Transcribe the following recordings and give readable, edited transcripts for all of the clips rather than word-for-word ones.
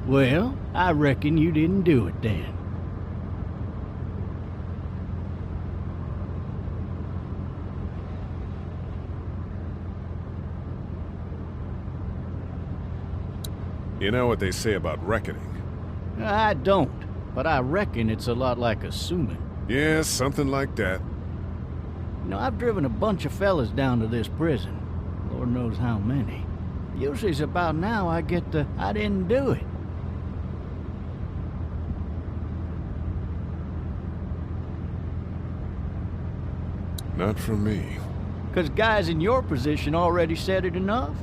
Well, I reckon you didn't do it then. You know what they say about reckoning? I don't, but I reckon it's a lot like assuming. Yeah, something like that. You know, I've driven a bunch of fellas down to this prison. Lord knows how many. Usually it's about now I get the, I didn't do it. Not from me. 'Cause guys in your position already said it enough.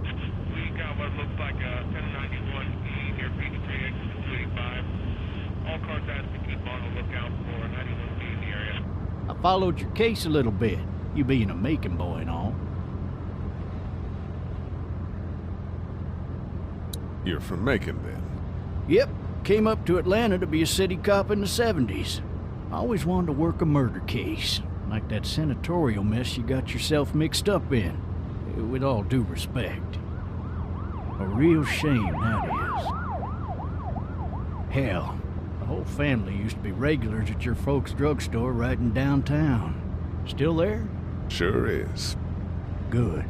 We got what looks like a 1091E near Peachtree, exit 285. All cars asked to keep on the lookout for 91B in the area. I followed your case a little bit, you being a Macon boy and all. You're from Macon, then? Yep, came up to Atlanta to be a city cop in the 70s. I always wanted to work a murder case, like that senatorial mess you got yourself mixed up in. With all due respect. A real shame, that is. Hell, the whole family used to be regulars at your folks' drugstore right in downtown. Still there? Sure is. Good.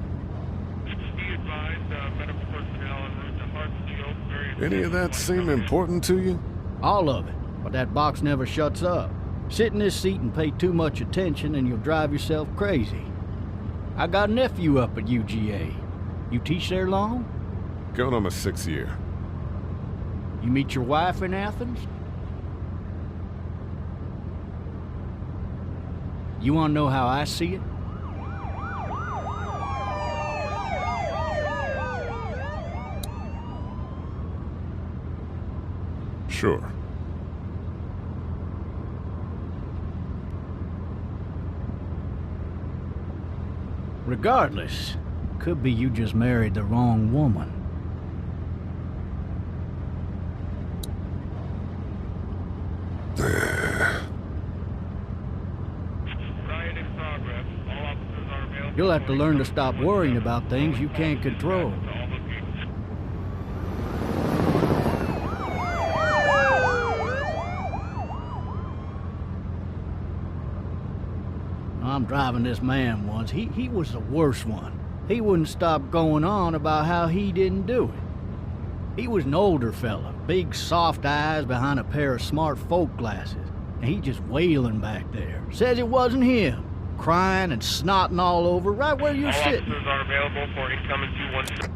Be advised, medical personnel en route to Hartsfield. Any of that seem important to you? All of it, but that box never shuts up. Sit in this seat and pay too much attention and you'll drive yourself crazy. I got a nephew up at UGA. You teach there long? Going on my 6th year. You meet your wife in Athens? You want to know how I see it? Sure. Regardless, could be you just married the wrong woman. Riot in progress. All officers are available. You'll have to learn to stop worrying about things you can't control. To all locations. I'm driving this man once. He was the worst one. He wouldn't stop going on about how he didn't do it. He was an older fella, big soft eyes behind a pair of smart folk glasses. And he just wailing back there. Says it wasn't him. Crying and snotting all over right where you're All sitting. officers are available for incoming 216.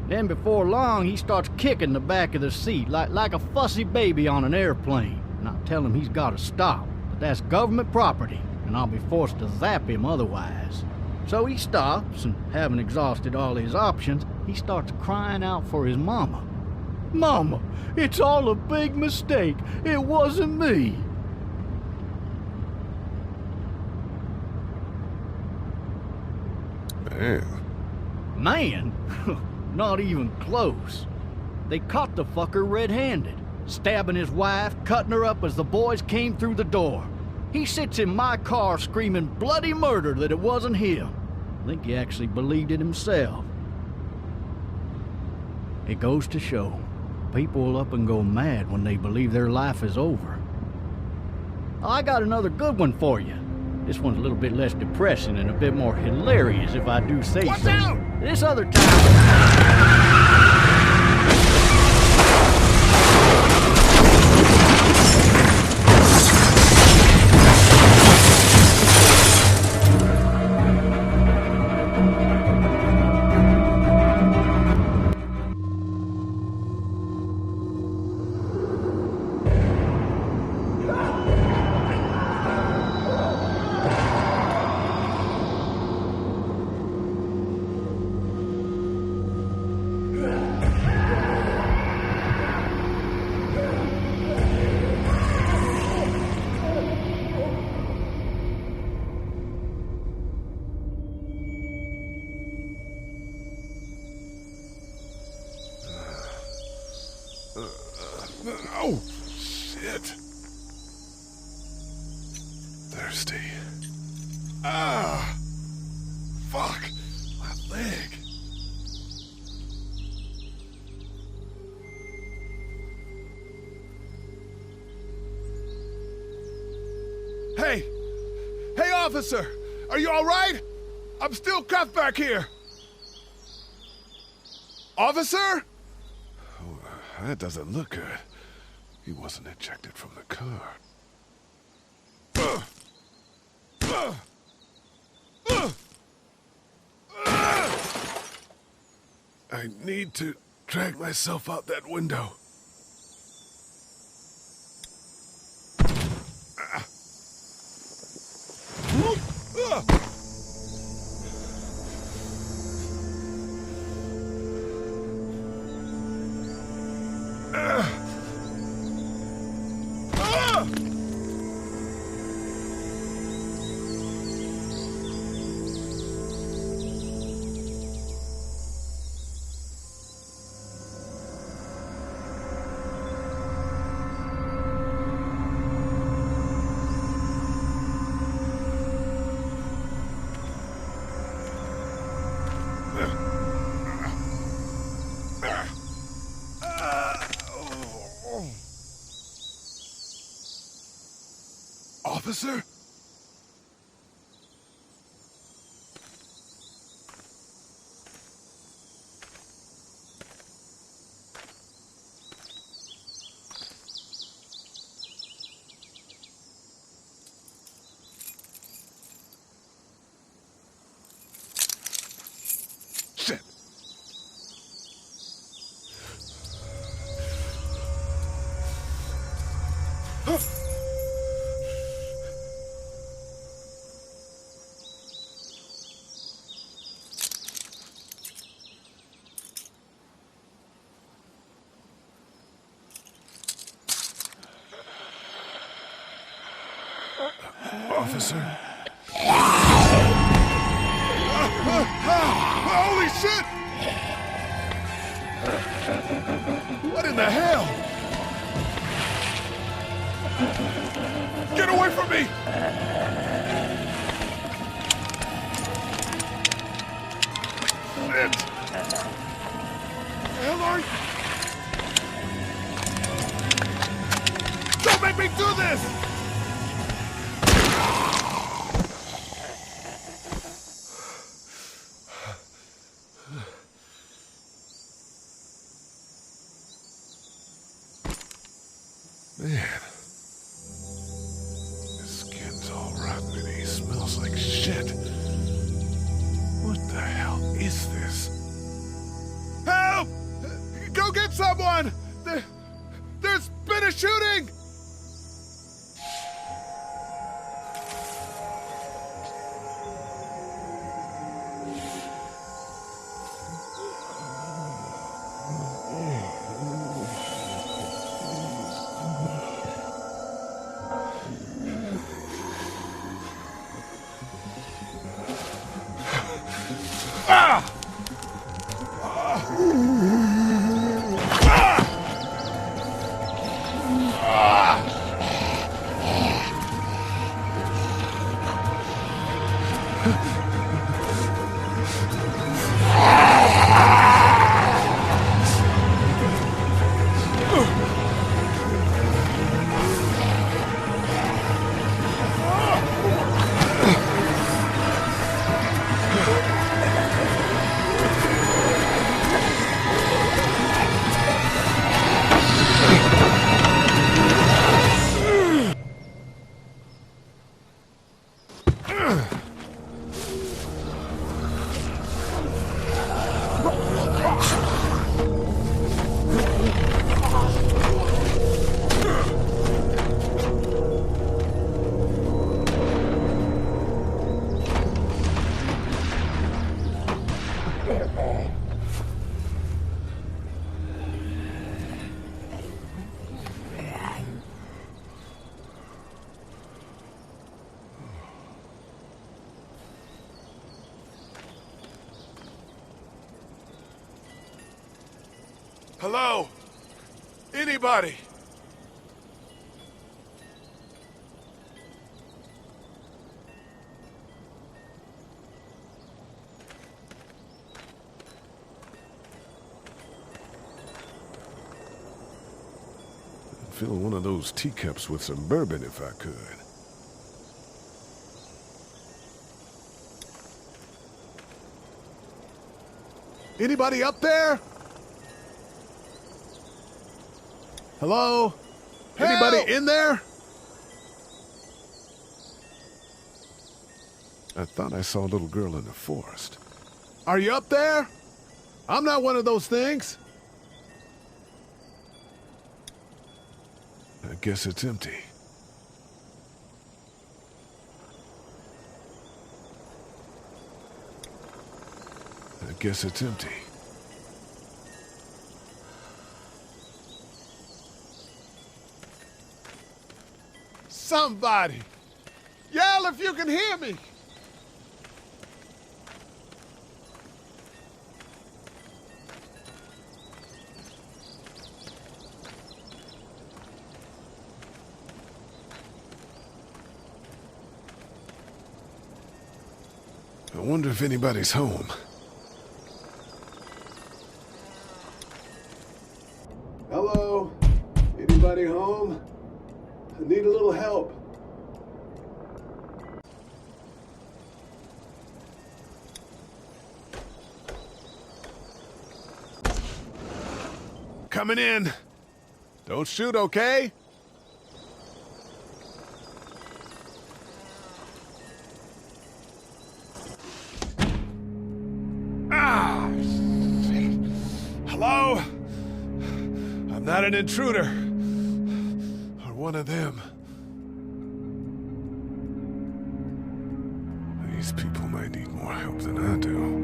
Then before long, he starts kicking the back of the seat like a fussy baby on an airplane. And I tell him he's got to stop. But that's government property, and I'll be forced to zap him otherwise. So he stops, and having exhausted all his options, he starts crying out for his mama. Mama, it's all a big mistake. It wasn't me. Man. Man? Not even close. They caught the fucker red-handed, stabbing his wife, cutting her up as the boys came through the door. He sits in my car screaming bloody murder that it wasn't him. I think he actually believed it himself. It goes to show, people will up and go mad when they believe their life is over. Oh, I got another good one for you. This one's a little bit less depressing and a bit more hilarious, if I do say so. Watch out! This other time... Officer, are you all right? I'm still cuffed back here. Officer? Oh, that doesn't look good. He wasn't ejected from the car. I need to drag myself out that window. Officer? Shit. Officer? Holy shit! What in the hell? Get away from me! Shit! The hell are you? Don't make me do this! Man, his skin's all rotten and he smells like shit. What the hell is this? Help! Go get someone! There's been a shooting! Hello? Anybody? I'd fill one of those teacups with some bourbon if I could. Anybody up there? Hello? Anybody Help! in there? I thought I saw a little girl in the forest. Are you up there? I'm not one of those things. I guess it's empty. I guess it's empty. Somebody! Yell if you can hear me! I wonder if anybody's home. Hello? Anybody home? I need a little help. Coming in. Don't shoot, okay? Ah! Shit. Hello? I'm not an intruder. Or one of them. These people might need more help than I do.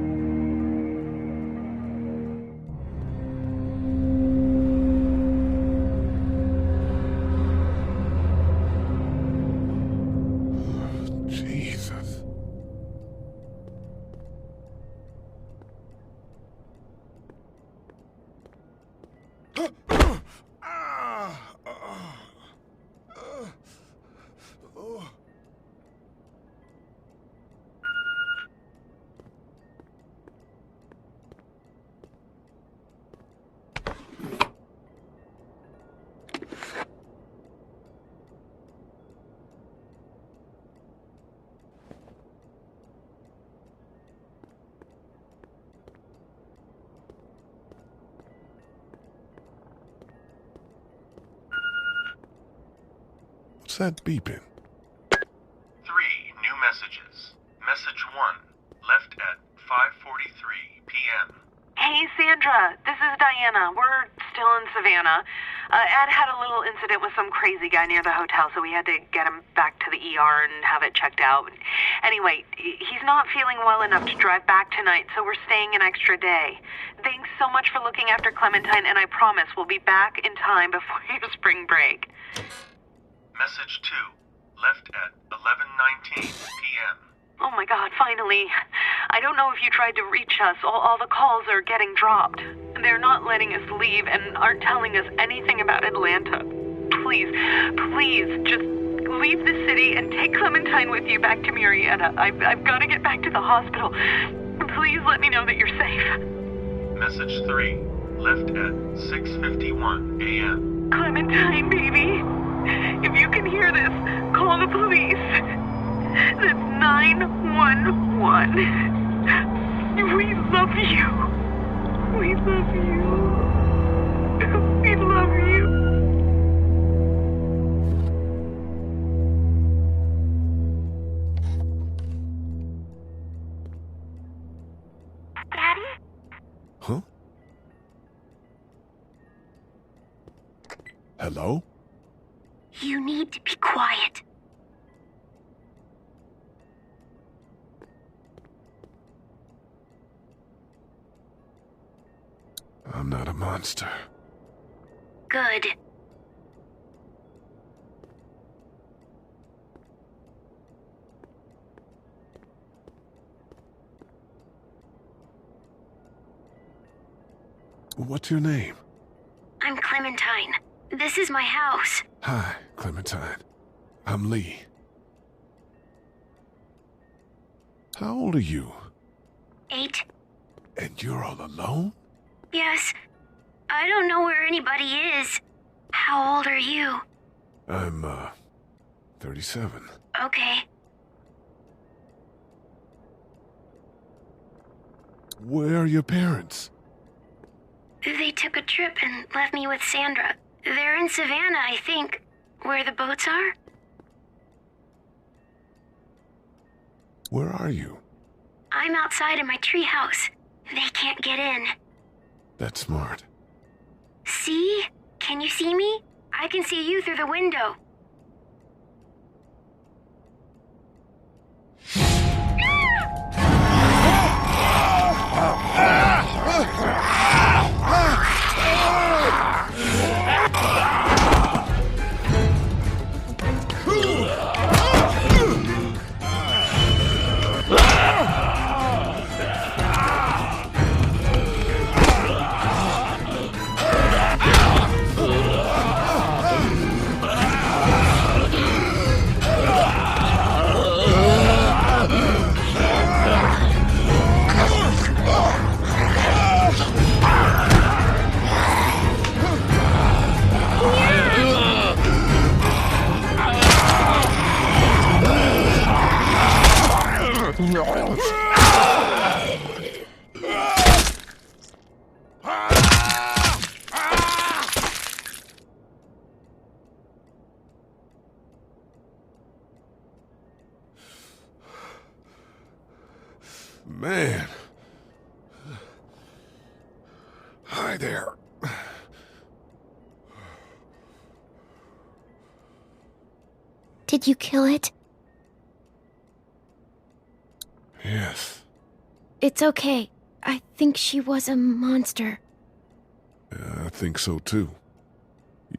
Jesus. What's that beeping? 3 new messages. Message 1, left at 5:43 p.m. Hey, Sandra. This is Diana. We're still in Savannah. Ed had a little incident with some crazy guy near the hotel, so we had to get him back to the ER and have it checked out. Anyway, he's not feeling well enough to drive back tonight, so we're staying an extra day. Thanks so much for looking after Clementine, and I promise we'll be back in time before your spring break. Message 2, left at 11:19 p.m. Oh my God, finally. I don't know if you tried to reach us. All the calls are getting dropped. They're not letting us leave and aren't telling us anything about Atlanta. Please, just leave the city and take Clementine with you back to Murrieta. I've got to get back to the hospital. Please let me know that you're safe. Message 3, left at 6:51 a.m. Clementine, baby. If you can hear this, call the police. That's 911. We love you. We love you. We love you. Daddy? Huh? Hello? You need to be quiet. I'm not a monster. Good. What's your name? I'm Clementine. This is my house. Hi, Clementine. I'm Lee. How old are you? 8. And you're all alone? Yes. I don't know where anybody is. How old are you? I'm, 37. Okay. Where are your parents? They took a trip and left me with Sandra. They're in Savannah, I think, where the boats are. Where are you? I'm outside in my treehouse. They can't get in. That's smart. See? Can you see me? I can see you through the window. Man. Hi there. Did you kill it? Yes. It's okay. I think she was a monster. I think so too.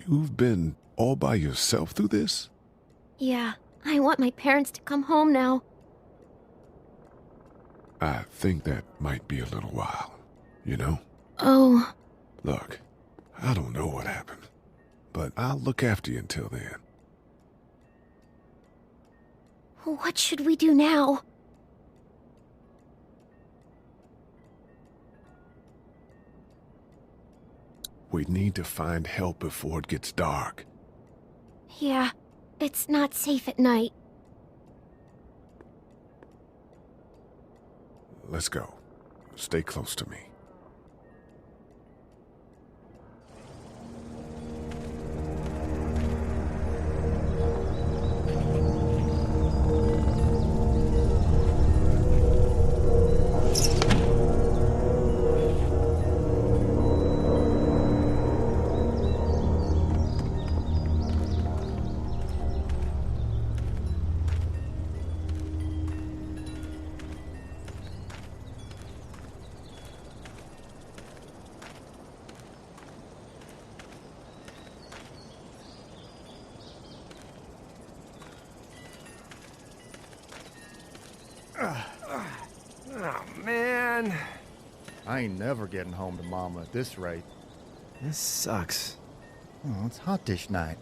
You've been all by yourself through this? Yeah, I want my parents to come home now. I think that might be a little while, you know? Oh. Look, I don't know what happened, but I'll look after you until then. What should we do now? We need to find help before it gets dark. Yeah, it's not safe at night. Let's go. Stay close to me. Oh, man. I ain't never getting home to Mama at this rate. This sucks. Oh, it's hot dish night.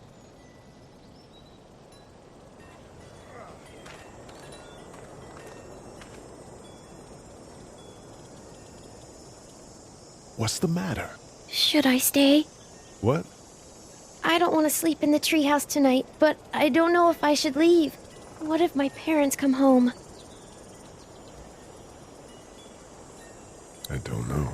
What's the matter? Should I stay? What? I don't want to sleep in the treehouse tonight, but I don't know if I should leave. What if my parents come home? I don't know.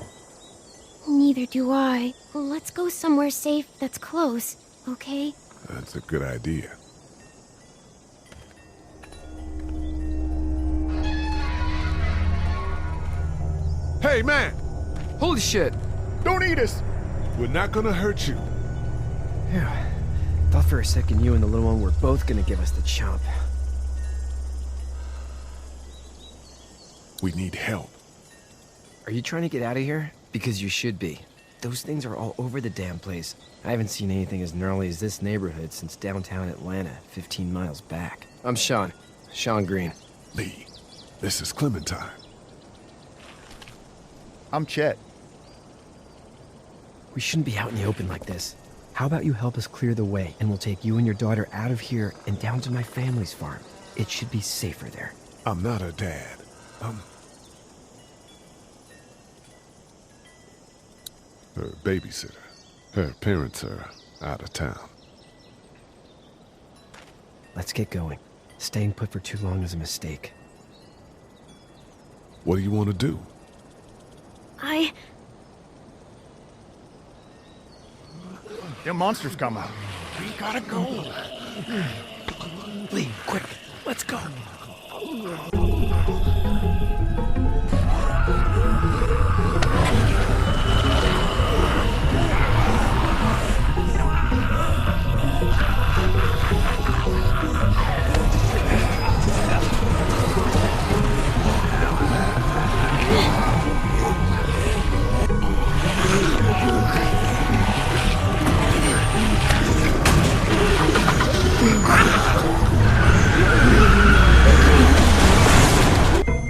Neither do I. Let's go somewhere safe that's close, okay? That's a good idea. Hey, man! Holy shit! Don't eat us! We're not gonna hurt you. Yeah. Thought for a second you and the little one were both gonna give us the chomp. We need help. Are you trying to get out of here? Because you should be. Those things are all over the damn place. I haven't seen anything as gnarly as this neighborhood since downtown Atlanta, 15 miles back. I'm Sean. Sean Green. Lee, this is Clementine. I'm Chet. We shouldn't be out in the open like this. How about you help us clear the way, and we'll take you and your daughter out of here and down to my family's farm. It should be safer there. I'm not her dad. Her babysitter. Her parents are out of town. Let's get going. Staying put for too long is a mistake. What do you want to do? Them monsters coming. We gotta go. Lee, quick, let's go.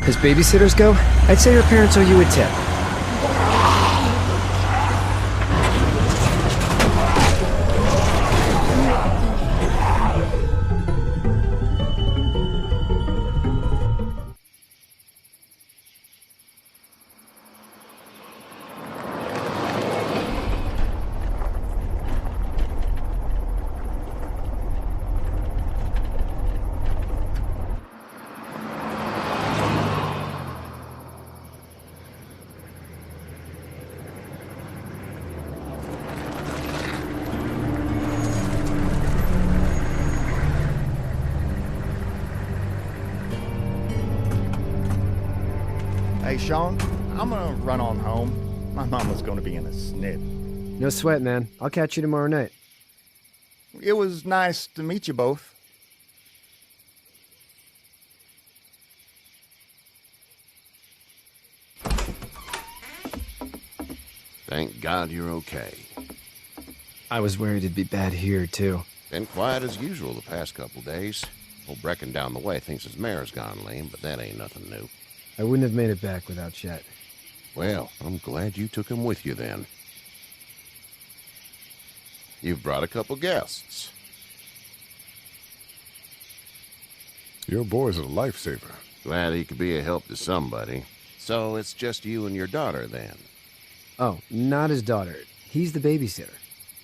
As babysitters go, I'd say her parents owe you a tip. Hey, Sean, I'm gonna run on home. My mama's gonna be in a snit. No sweat, man. I'll catch you tomorrow night. It was nice to meet you both. Thank God you're okay. I was worried it'd be bad here, too. Been quiet as usual the past couple days. Old Brecken down the way thinks his mare's gone lame, but that ain't nothing new. I wouldn't have made it back without Chet. Well, I'm glad you took him with you then. You've brought a couple guests. Your boy's a lifesaver. Glad he could be a help to somebody. So it's just you and your daughter then? Oh, not his daughter. He's the babysitter.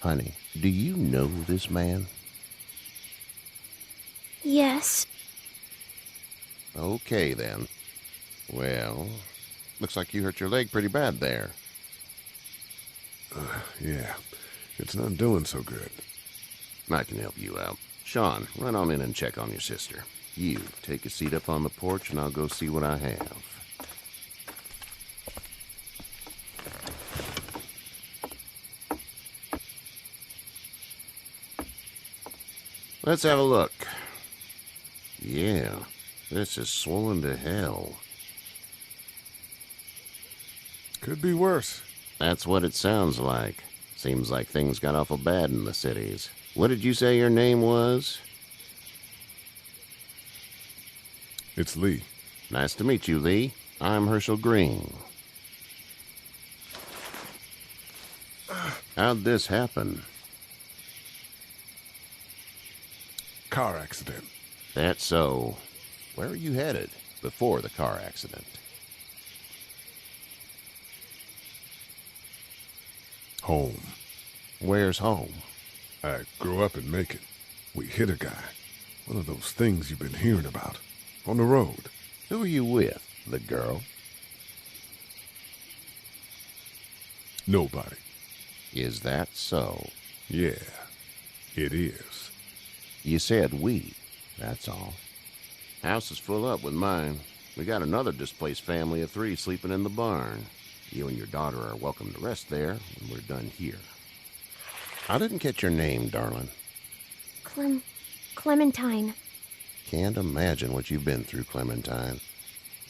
Honey, do you know this man? Yes. Okay then. Well, looks like you hurt your leg pretty bad there. Yeah, it's not doing so good. I can help you out. Sean, run on in and check on your sister. You, take a seat up on the porch and I'll go see what I have. Let's have a look. Yeah, this is swollen to hell. Could be worse. That's what it sounds like. Seems like things got awful bad in the cities. What did you say your name was? It's Lee. Nice to meet you, Lee. I'm Herschel Green. How'd this happen? Car accident. That's so. Where are you headed before the car accident? Home. Where's home? I grew up in Macon. We hit a guy. One of those things you've been hearing about. On the road. Who are you with? The girl? Nobody. Is that so? Yeah, it is. You said we. That's all. House is full up with mine. We got another displaced family of 3 sleeping in the barn. You and your daughter are welcome to rest there when we're done here. I didn't catch your name, darling. Clementine. Can't imagine what you've been through, Clementine.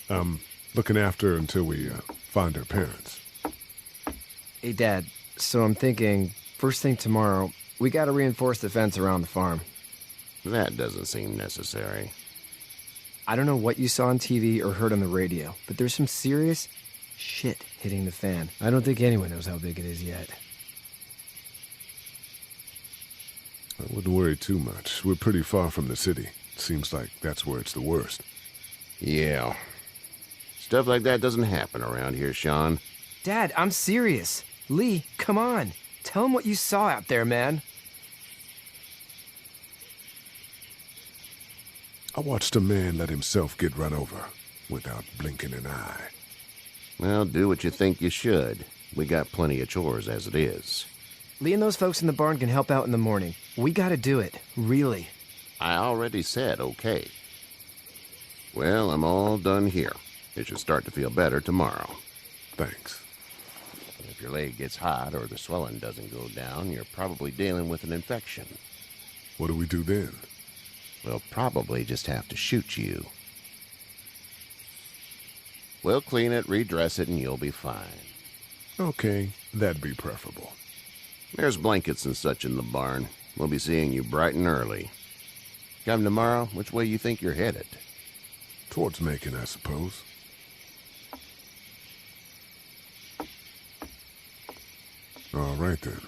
I'm looking after her until we find her parents. Hey, Dad, so I'm thinking, first thing tomorrow, we gotta reinforce the fence around the farm. That doesn't seem necessary. I don't know what you saw on TV or heard on the radio, but there's some serious shit hitting the fan. I don't think anyone knows how big it is yet. I wouldn't worry too much. We're pretty far from the city. Seems like that's where it's the worst. Yeah. Stuff like that doesn't happen around here, Sean. Dad, I'm serious. Lee, come on. Tell him what you saw out there, man. I watched a man let himself get run over without blinking an eye. Well, do what you think you should. We got plenty of chores as it is. Lee and those folks in the barn can help out in the morning. We gotta do it. Really. I already said okay. Well, I'm all done here. It should start to feel better tomorrow. Thanks. If your leg gets hot or the swelling doesn't go down, you're probably dealing with an infection. What do we do then? We'll probably just have to shoot you. We'll clean it, redress it, and you'll be fine. Okay, that'd be preferable. There's blankets and such in the barn. We'll be seeing you bright and early. Come tomorrow, which way you think you're headed? Towards Macon, I suppose. All right, then.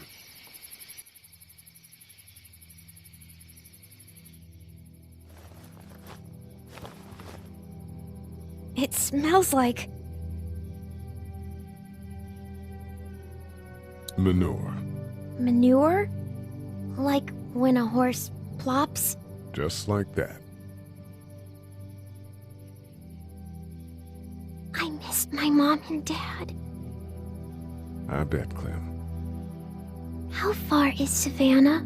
It smells like... Manure. manure? Like when a horse plops? Just like that. I miss my mom and dad. I bet, Clem. How far is Savannah?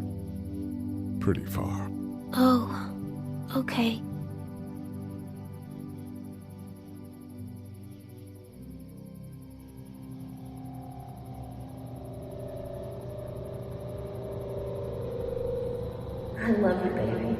Pretty far. Oh, okay. I love you, baby.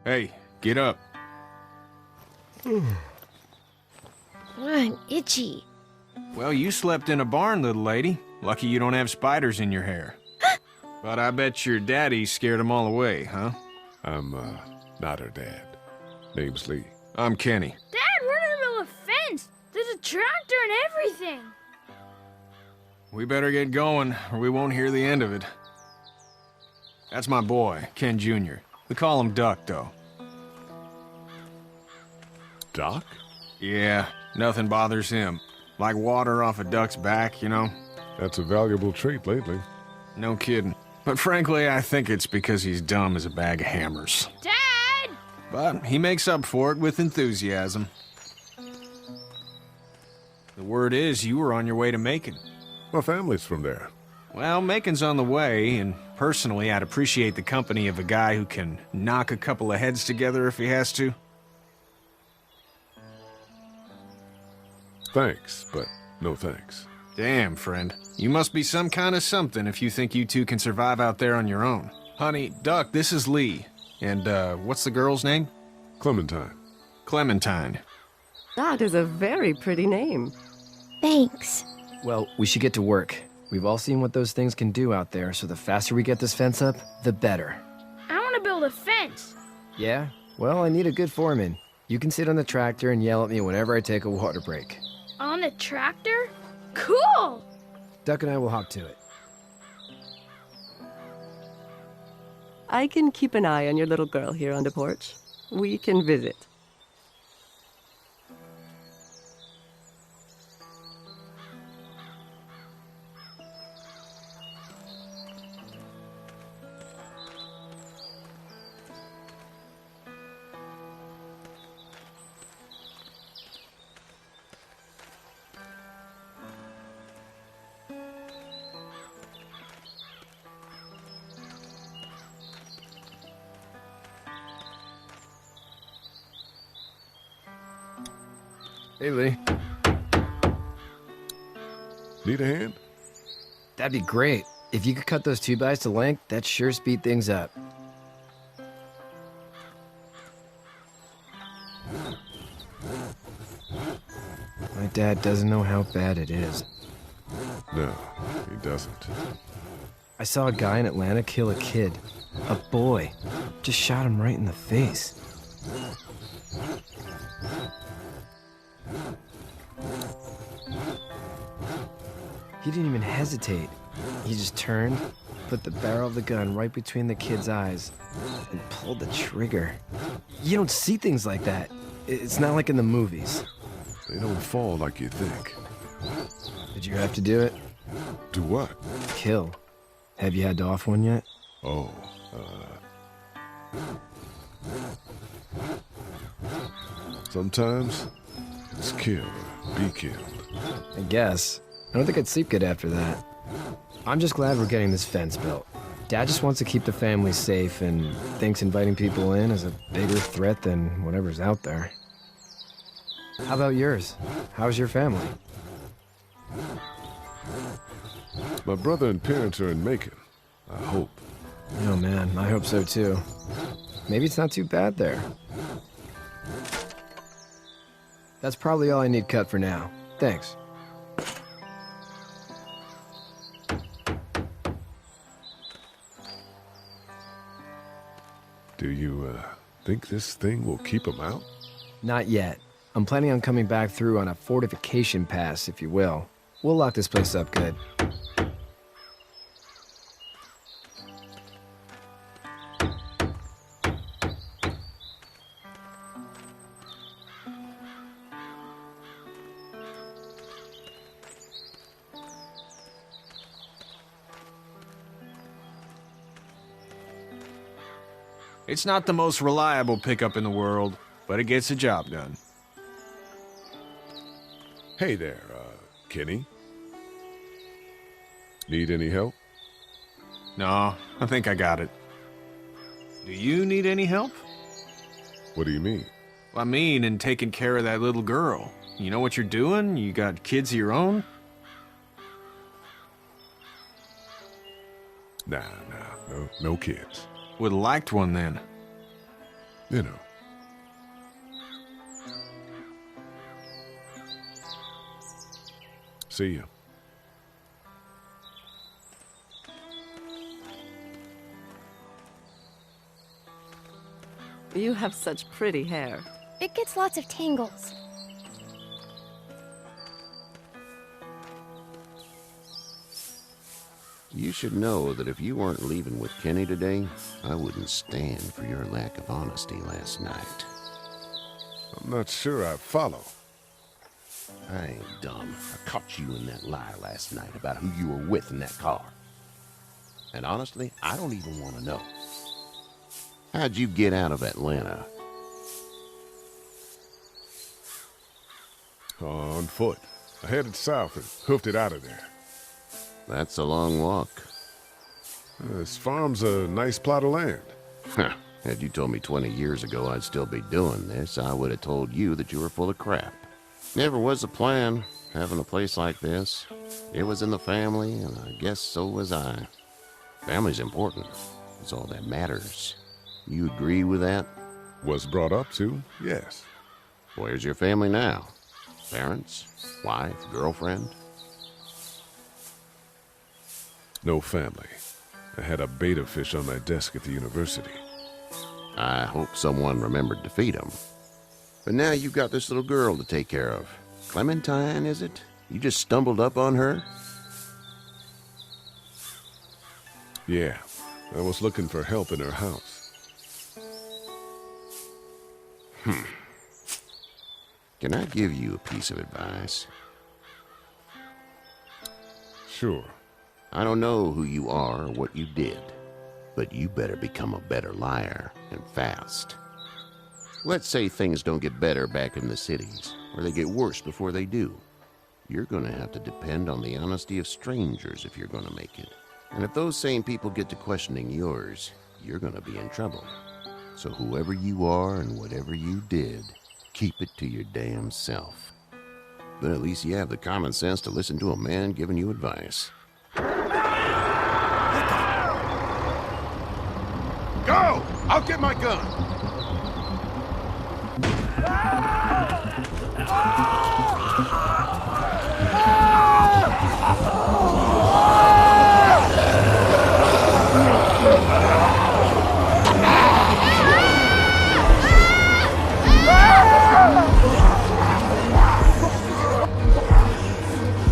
Hey, get up. I'm itchy. Well, you slept in a barn, little lady. Lucky you don't have spiders in your hair. But I bet your daddy scared them all away, huh? I'm, not her dad. Name's Lee. I'm Kenny. Dad, we're in the middle of a fence. There's a tractor and everything. We better get going, or we won't hear the end of it. That's my boy, Ken Jr. We call him Duck, though. Doc? Yeah, nothing bothers him. Like water off a duck's back, you know? That's a valuable trait lately. No kidding. But frankly, I think it's because he's dumb as a bag of hammers. Dad! But he makes up for it with enthusiasm. The word is you were on your way to Macon. My family's from there. Well, Macon's on the way, and personally, I'd appreciate the company of a guy who can knock a couple of heads together if he has to. Thanks, but no thanks. Damn, friend. You must be some kind of something if you think you two can survive out there on your own. Honey, Duck, this is Lee. And, what's the girl's name? Clementine. Clementine. That is a very pretty name. Thanks. Well, we should get to work. We've all seen what those things can do out there, so the faster we get this fence up, the better. I want to build a fence. Yeah? Well, I need a good foreman. You can sit on the tractor and yell at me whenever I take a water break. On the tractor? Cool! Duck and I will hop to it. I can keep an eye on your little girl here on the porch. We can visit. Hey, Lee. Need a hand? That'd be great. If you could cut those 2x to length, that'd sure speed things up. My dad doesn't know how bad it is. No, he doesn't. I saw a guy in Atlanta kill a kid. A boy. Just shot him right in the face. He didn't even hesitate. He just turned, put the barrel of the gun right between the kid's eyes, and pulled the trigger. You don't see things like that. It's not like in the movies. They don't fall like you think. Did you have to do it? Do what? Kill. Have you had to off one yet? Oh, sometimes it's kill or be killed. I guess. I don't think I'd sleep good after that. I'm just glad we're getting this fence built. Dad just wants to keep the family safe and thinks inviting people in is a bigger threat than whatever's out there. How about yours? How's your family? My brother and parents are in Macon. I hope. Oh man, I hope so too. Maybe it's not too bad there. That's probably all I need cut for now. Thanks. Do you, think this thing will keep them out? Not yet. I'm planning on coming back through on a fortification pass, if you will. We'll lock this place up good. It's not the most reliable pickup in the world, but it gets the job done. Hey there, Kenny. Need any help? No, I think I got it. Do you need any help? What do you mean? I mean, in taking care of that little girl. You know what you're doing? You got kids of your own? Nah, no kids. Would've liked one then. You know. See ya. You have such pretty hair. It gets lots of tangles. You should know that if you weren't leaving with Kenny today, I wouldn't stand for your lack of honesty last night. I'm not sure I follow. I ain't dumb. I caught you in that lie last night about who you were with in that car. And honestly, I don't even want to know. How'd you get out of Atlanta? On foot. I headed south and hoofed it out of there. That's a long walk. This farm's a nice plot of land. Huh. Had you told me 20 years ago I'd still be doing this, I would have told you that you were full of crap. Never was a plan, having a place like this. It was in the family, and I guess so was I. Family's important. It's all that matters. You agree with that? Was brought up to, yes. Where's your family now? Parents? Wife? Girlfriend? No family. I had a betta fish on my desk at the university. I hope someone remembered to feed him. But now you've got this little girl to take care of. Clementine, is it? You just stumbled up on her? Yeah, I was looking for help in her house. Can I give you a piece of advice? Sure. I don't know who you are or what you did, but you better become a better liar, and fast. Let's say things don't get better back in the cities, or they get worse before they do. You're gonna have to depend on the honesty of strangers if you're gonna make it. And if those same people get to questioning yours, you're gonna be in trouble. So whoever you are and whatever you did, keep it to your damn self. But at least you have the common sense to listen to a man giving you advice. Go! I'll get my gun!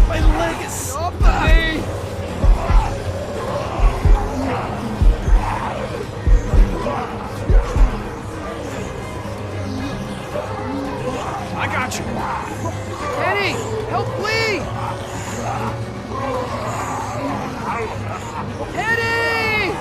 My leg is stopping! I got you! Kenny! Help Lee! Eddie!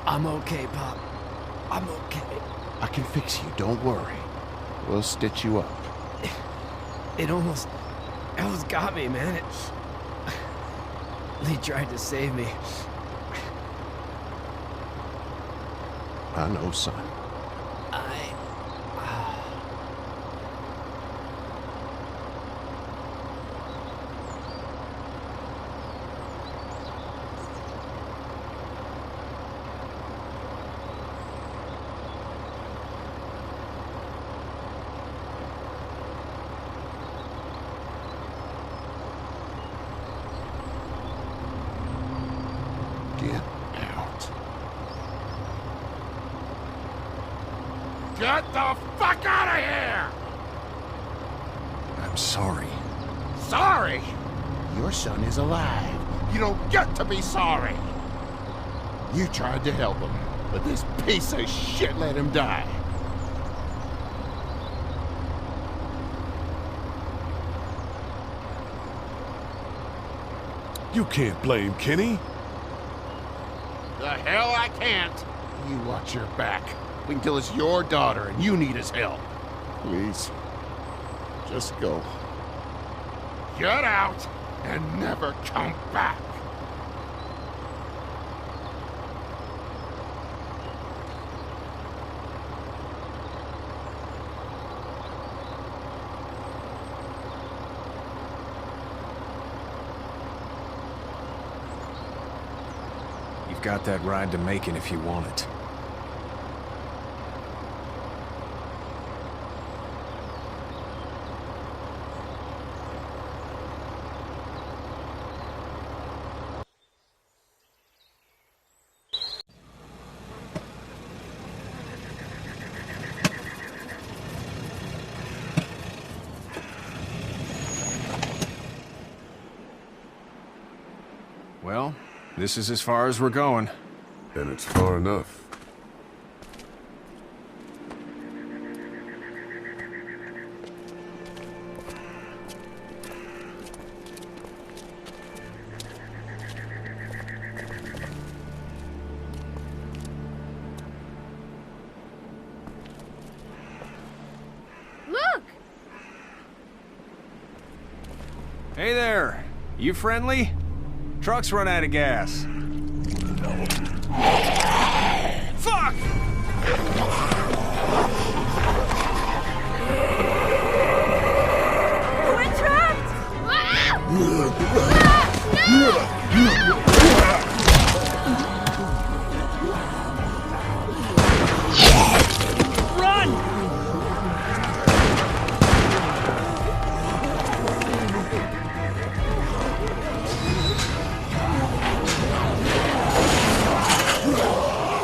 I'm okay, Pop. I'm okay. I can fix you, don't worry. We'll stitch you up. It almost got me, man. Lee tried to save me. I know, son. Get out. Get the fuck out of here! I'm sorry. Sorry? Your son is alive. You don't get to be sorry. You tried to help him, but this piece of shit let him die. You can't blame Kenny. The hell I can't. You watch your back. Wait until it's your daughter and you need his help. Please. Just go. Get out and never come back. You've got that ride to Macon if you want it. Well, this is as far as we're going. And it's far enough. Look! Hey there! You friendly? Truck's run out of gas. Fuck! We're trapped! Ah! Ah! No! No!